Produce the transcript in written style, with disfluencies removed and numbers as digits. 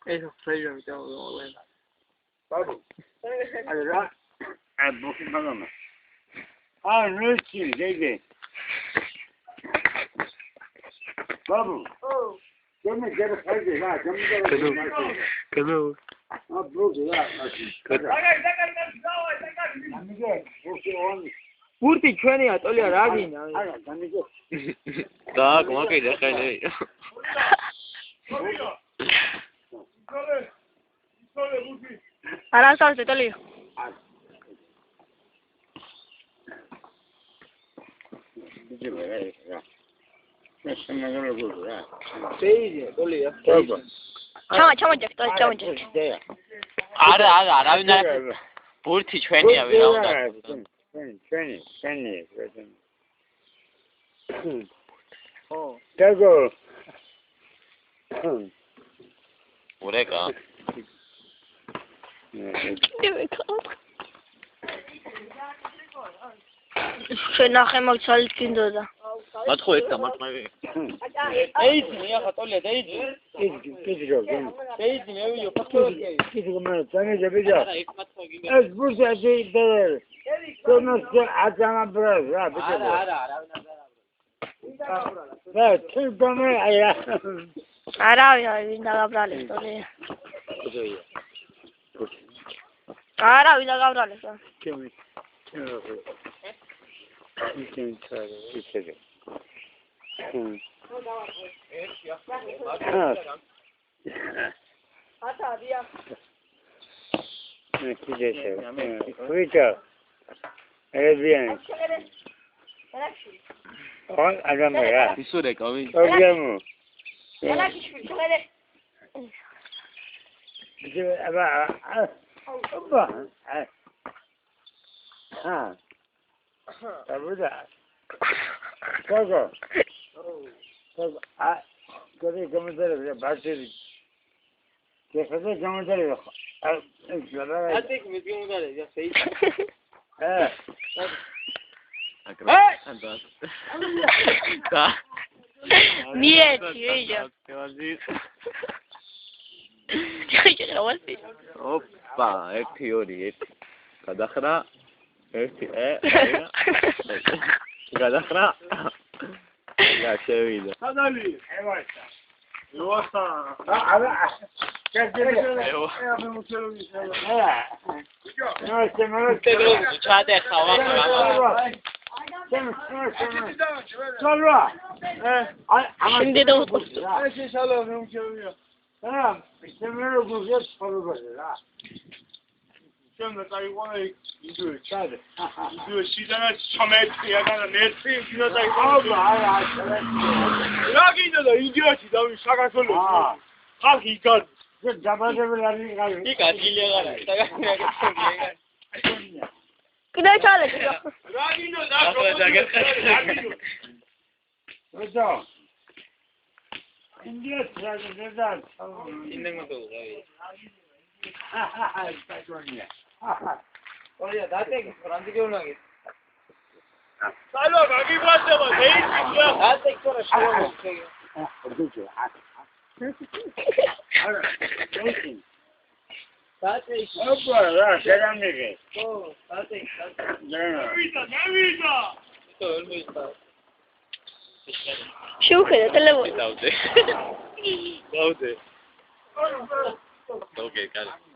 Eso fue yo, tengo bueno. Babu. Allora, booking magama. No ci, vedi. Babu. Oh. Come che fai di là, come che Hello. Brother, Purti ჩვენია ტოლია რა გინა? და გმაკიდა ხელი. არა სალზე ტოლია. შეიძლება ტოლია. ჩამოჯექ, ჩამოჯექ. არა, არავინ არ ბურთი ჩვენია ვერა უნდა. ჩვენი. ო. დაგო. ურეკა. შენახე მაგცალით გინდოდა. მათქო ეგ დამარტყმები. ეიძინე ახლა ტოლია დაიძინე. კიდი რო. ეიძინე ვიო ფაქტორი. კიდი რომ წამეჯა ბიჯა. არა, ეგ მათქო გინდა. ეს ბურთი ასე იდეა. კონოს აძამა ბრაზ რა ბიჯა. არა. და თვითონე აია. არავინ ვინ დაგაბრალეს ტოლია. ბიჯა. არავინ დაგაბრალეს. ჩემი. ისურეკა ვინ? Abuda. Gogo. Kare kamandare bateri. Ke khade kamandare. ატიკ მიგიმუდარე ია სეი. და მიეჩი ეჯა. ოპა, 1-2 გადახრა. 1 გადახრა. და შევიდა. სადალი. ევაცა. ლოასა. არა. ჩადე ხავა. Olha, date que grande que una que. Salva, aquí pasa, Date que ora sholo. Date. Opa, será mire. Oh, date. No. შევხედე ტელეფონი. დავდე. Okay, got it.